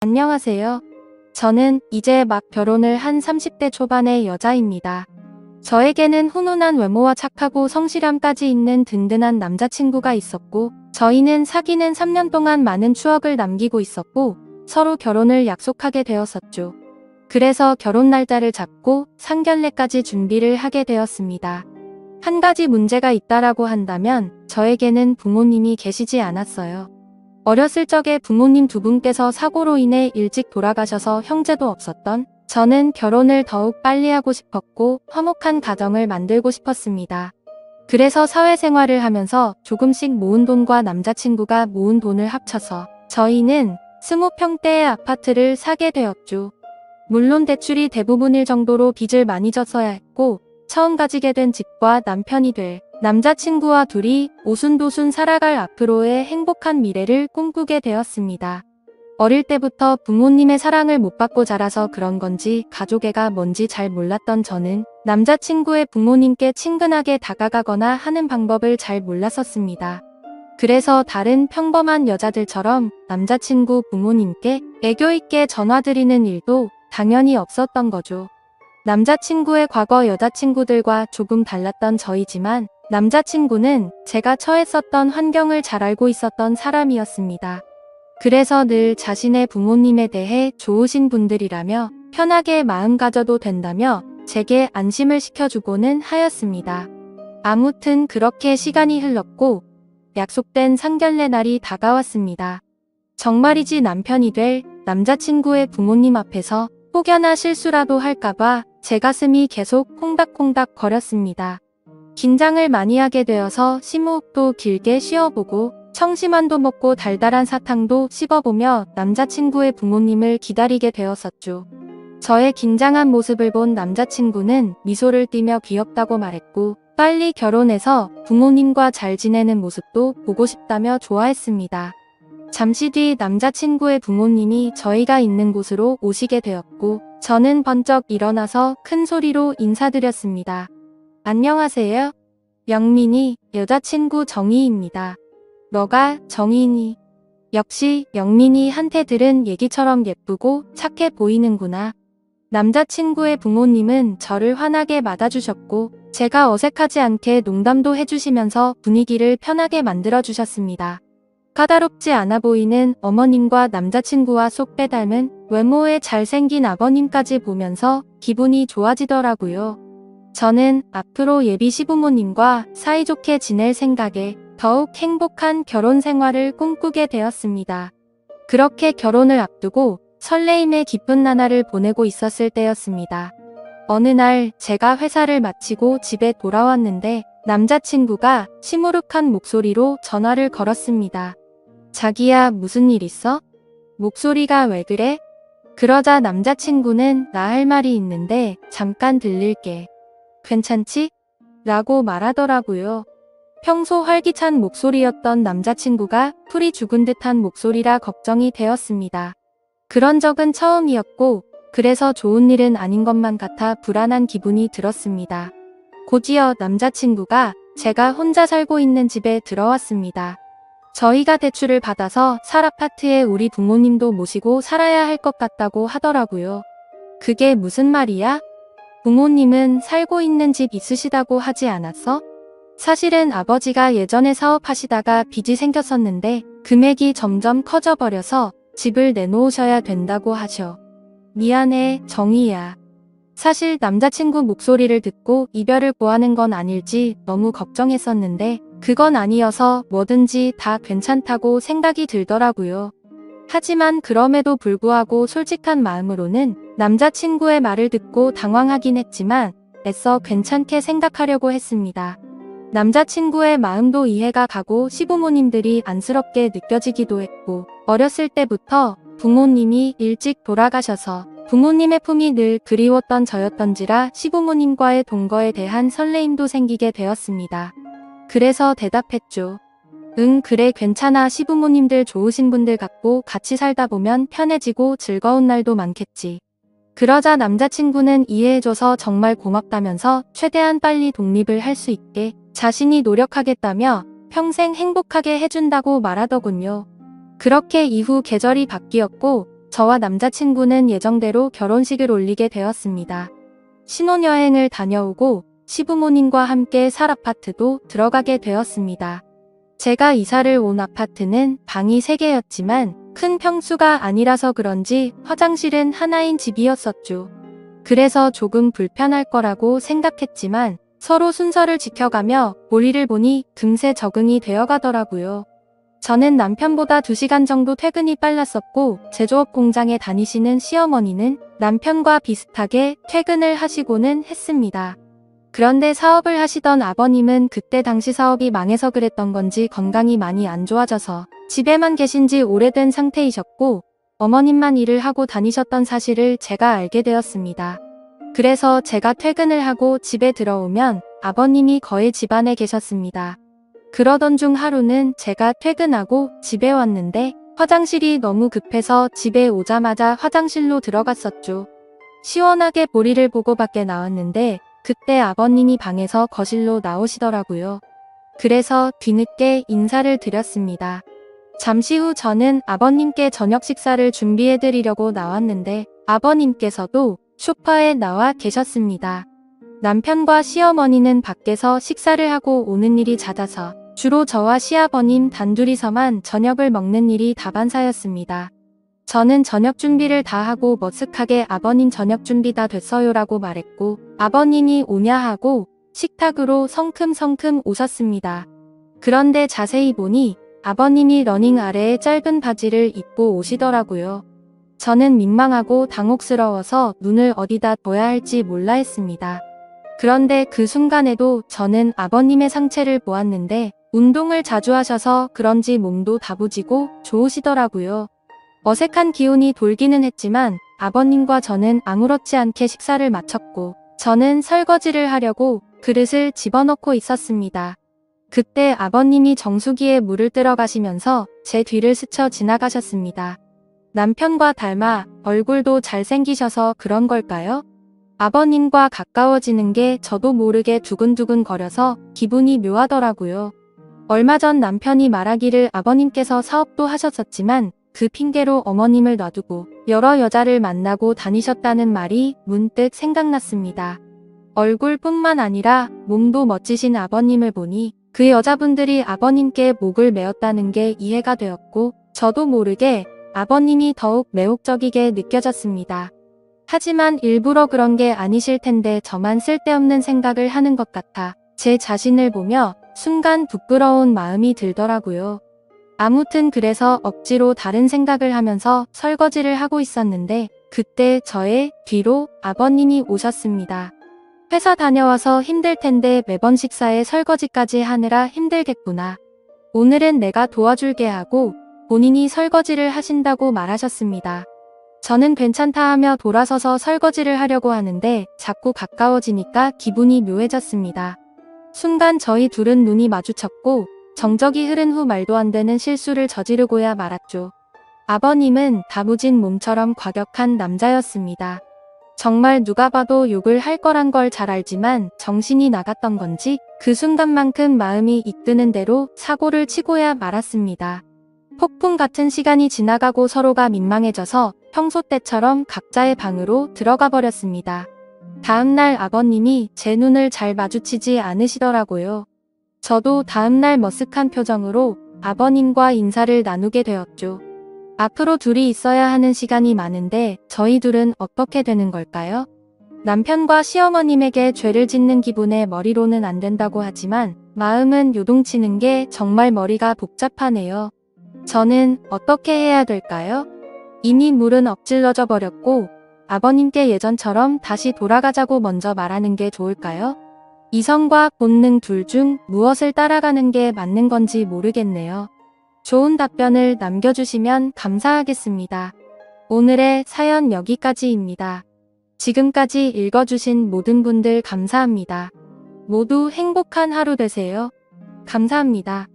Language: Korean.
안녕하세요. 저는 이제 막 결혼을 한 30대 초반의 여자입니다. 저에게는 훈훈한 외모와 착하고 성실함까지 있는 든든한 남자친구가 있었고, 저희는 사귀는 3년 동안 많은 추억을 남기고 있었고, 서로 결혼을 약속하게 되었었죠. 그래서 결혼 날짜를 잡고 상견례까지 준비를 하게 되었습니다. 한 가지 문제가 있다라고 한다면 저에게는 부모님이 계시지 않았어요. 어렸을 적에 부모님 두 분께서 사고로 인해 일찍 돌아가셔서 형제도 없었던 저는 결혼을 더욱 빨리 하고 싶었고 화목한 가정을 만들고 싶었습니다. 그래서 사회생활을 하면서 조금씩 모은 돈과 남자친구가 모은 돈을 합쳐서 저희는 20평대의 아파트를 사게 되었죠. 물론 대출이 대부분일 정도로 빚을 많이 졌어야 했고 처음 가지게 된 집과 남편이 될 남자친구와 둘이 오순도순 살아갈 앞으로의 행복한 미래를 꿈꾸게 되었습니다. 어릴 때부터 부모님의 사랑을 못 받고 자라서 그런 건지 가족애가 뭔지 잘 몰랐던 저는 남자친구의 부모님께 친근하게 다가가거나 하는 방법을 잘 몰랐었습니다. 그래서 다른 평범한 여자들처럼 남자친구 부모님께 애교 있게 전화드리는 일도 당연히 없었던 거죠. 남자친구의 과거 여자친구들과 조금 달랐던 저이지만 남자친구는 제가 처했었던 환경을 잘 알고 있었던 사람이었습니다. 그래서 늘 자신의 부모님에 대해 좋으신 분들이라며 편하게 마음 가져도 된다며 제게 안심을 시켜주고는 하였습니다. 아무튼 그렇게 시간이 흘렀고 약속된 상견례 날이 다가왔습니다. 정말이지 남편이 될 남자친구의 부모님 앞에서 혹여나 실수라도 할까봐 제 가슴이 계속 콩닥콩닥 거렸습니다. 긴장을 많이 하게 되어서 심호흡도 길게 쉬어보고 청심환도 먹고 달달한 사탕도 씹어보며 남자친구의 부모님을 기다리게 되었었죠. 저의 긴장한 모습을 본 남자친구는 미소를 띠며 귀엽다고 말했고 빨리 결혼해서 부모님과 잘 지내는 모습도 보고 싶다며 좋아했습니다. 잠시 뒤 남자친구의 부모님이 저희가 있는 곳으로 오시게 되었고 저는 번쩍 일어나서 큰 소리로 인사드렸습니다. 안녕하세요. 영민이, 여자친구 정희입니다. 너가 정희니? 역시 영민이한테 들은 얘기처럼 예쁘고 착해 보이는구나. 남자친구의 부모님은 저를 환하게 맞아주셨고 제가 어색하지 않게 농담도 해주시면서 분위기를 편하게 만들어주셨습니다. 까다롭지 않아 보이는 어머님과 남자친구와 쏙 빼닮은 외모에 잘생긴 아버님까지 보면서 기분이 좋아지더라고요. 저는 앞으로 예비 시부모님과 사이좋게 지낼 생각에 더욱 행복한 결혼 생활을 꿈꾸게 되었습니다. 그렇게 결혼을 앞두고 설레임의 깊은 나날을 보내고 있었을 때였습니다. 어느 날 제가 회사를 마치고 집에 돌아왔는데 남자친구가 시무룩한 목소리로 전화를 걸었습니다. 자기야, 무슨 일 있어? 목소리가 왜 그래? 그러자 남자친구는 나 할 말이 있는데 잠깐 들릴게. 괜찮지? 라고 말하더라고요. 평소 활기찬 목소리였던 남자친구가 풀이 죽은 듯한 목소리라 걱정이 되었습니다. 그런 적은 처음이었고 그래서 좋은 일은 아닌 것만 같아 불안한 기분이 들었습니다. 곧이어 남자친구가 제가 혼자 살고 있는 집에 들어왔습니다. 저희가 대출을 받아서 살 아파트에 우리 부모님도 모시고 살아야 할 것 같다고 하더라고요. 그게 무슨 말이야? 부모님은 살고 있는 집 있으시다고 하지 않았어? 사실은 아버지가 예전에 사업하시다가 빚이 생겼었는데 금액이 점점 커져버려서 집을 내놓으셔야 된다고 하셔. 미안해, 정희야. 사실 남자친구 목소리를 듣고 이별을 고하는 건 아닐지 너무 걱정했었는데 그건 아니어서 뭐든지 다 괜찮다고 생각이 들더라고요. 하지만 그럼에도 불구하고 솔직한 마음으로는 남자친구의 말을 듣고 당황하긴 했지만 애써 괜찮게 생각하려고 했습니다. 남자친구의 마음도 이해가 가고 시부모님들이 안쓰럽게 느껴지기도 했고 어렸을 때부터 부모님이 일찍 돌아가셔서 부모님의 품이 늘 그리웠던 저였던지라 시부모님과의 동거에 대한 설레임도 생기게 되었습니다. 그래서 대답했죠. 응, 그래, 괜찮아. 시부모님들 좋으신 분들 같고 같이 살다 보면 편해지고 즐거운 날도 많겠지. 그러자 남자친구는 이해해줘서 정말 고맙다면서 최대한 빨리 독립을 할 수 있게 자신이 노력하겠다며 평생 행복하게 해준다고 말하더군요. 그렇게 이후 계절이 바뀌었고 저와 남자친구는 예정대로 결혼식을 올리게 되었습니다. 신혼여행을 다녀오고 시부모님과 함께 살 아파트도 들어가게 되었습니다. 제가 이사를 온 아파트는 방이 3개였지만 큰 평수가 아니라서 그런지 화장실은 하나인 집이었었죠. 그래서 조금 불편할 거라고 생각했지만 서로 순서를 지켜가며 볼일을 보니 금세 적응이 되어가더라고요. 저는 남편보다 2시간 정도 퇴근이 빨랐었고 제조업 공장에 다니시는 시어머니는 남편과 비슷하게 퇴근을 하시고는 했습니다. 그런데 사업을 하시던 아버님은 그때 당시 사업이 망해서 그랬던 건지 건강이 많이 안 좋아져서 집에만 계신 지 오래된 상태이셨고 어머님만 일을 하고 다니셨던 사실을 제가 알게 되었습니다. 그래서 제가 퇴근을 하고 집에 들어오면 아버님이 거의 집안에 계셨습니다. 그러던 중 하루는 제가 퇴근하고 집에 왔는데 화장실이 너무 급해서 집에 오자마자 화장실로 들어갔었죠. 시원하게 볼일을 보고 밖에 나왔는데 그때 아버님이 방에서 거실로 나오시더라고요. 그래서 뒤늦게 인사를 드렸습니다. 잠시 후 저는 아버님께 저녁 식사를 준비해드리려고 나왔는데 아버님께서도 소파에 나와 계셨습니다. 남편과 시어머니는 밖에서 식사를 하고 오는 일이 잦아서 주로 저와 시아버님 단둘이서만 저녁을 먹는 일이 다반사였습니다. 저는 저녁 준비를 다 하고 머쓱하게 아버님 저녁 준비 다 됐어요라고 말했고 아버님이 오냐 하고 식탁으로 성큼성큼 오셨습니다. 그런데 자세히 보니 아버님이 러닝 아래에 짧은 바지를 입고 오시더라고요. 저는 민망하고 당혹스러워서 눈을 어디다 둬야 할지 몰라 했습니다. 그런데 그 순간에도 저는 아버님의 상체를 보았는데 운동을 자주 하셔서 그런지 몸도 다부지고 좋으시더라고요. 어색한 기운이 돌기는 했지만 아버님과 저는 아무렇지 않게 식사를 마쳤고 저는 설거지를 하려고 그릇을 집어넣고 있었습니다. 그때 아버님이 정수기에 물을 뜨러 가시면서 제 뒤를 스쳐 지나가셨습니다. 남편과 닮아 얼굴도 잘생기셔서 그런 걸까요? 아버님과 가까워지는 게 저도 모르게 두근두근 거려서 기분이 묘하더라고요. 얼마 전 남편이 말하기를 아버님께서 사업도 하셨었지만 그 핑계로 어머님을 놔두고 여러 여자를 만나고 다니셨다는 말이 문득 생각났습니다. 얼굴뿐만 아니라 몸도 멋지신 아버님을 보니 그 여자분들이 아버님께 목을 메었다는 게 이해가 되었고 저도 모르게 아버님이 더욱 매혹적이게 느껴졌습니다. 하지만 일부러 그런 게 아니실 텐데 저만 쓸데없는 생각을 하는 것 같아 제 자신을 보며 순간 부끄러운 마음이 들더라고요. 아무튼 그래서 억지로 다른 생각을 하면서 설거지를 하고 있었는데 그때 저의 뒤로 아버님이 오셨습니다. 회사 다녀와서 힘들 텐데 매번 식사에 설거지까지 하느라 힘들겠구나. 오늘은 내가 도와줄게 하고 본인이 설거지를 하신다고 말하셨습니다. 저는 괜찮다 하며 돌아서서 설거지를 하려고 하는데 자꾸 가까워지니까 기분이 묘해졌습니다. 순간 저희 둘은 눈이 마주쳤고 정적이 흐른 후 말도 안 되는 실수를 저지르고야 말았죠. 아버님은 다부진 몸처럼 과격한 남자였습니다. 정말 누가 봐도 욕을 할 거란 걸 잘 알지만 정신이 나갔던 건지 그 순간만큼 마음이 이끄는 대로 사고를 치고야 말았습니다. 폭풍 같은 시간이 지나가고 서로가 민망해져서 평소 때처럼 각자의 방으로 들어가 버렸습니다. 다음날 아버님이 제 눈을 잘 마주치지 않으시더라고요. 저도 다음날 머쓱한 표정으로 아버님과 인사를 나누게 되었죠. 앞으로 둘이 있어야 하는 시간이 많은데 저희 둘은 어떻게 되는 걸까요? 남편과 시어머님에게 죄를 짓는 기분에 머리로는 안 된다고 하지만 마음은 요동치는 게 정말 머리가 복잡하네요. 저는 어떻게 해야 될까요? 이미 물은 엎질러져 버렸고 아버님께 예전처럼 다시 돌아가자고 먼저 말하는 게 좋을까요? 이성과 본능 둘 중 무엇을 따라가는 게 맞는 건지 모르겠네요. 좋은 답변을 남겨주시면 감사하겠습니다. 오늘의 사연 여기까지입니다. 지금까지 읽어주신 모든 분들 감사합니다. 모두 행복한 하루 되세요. 감사합니다.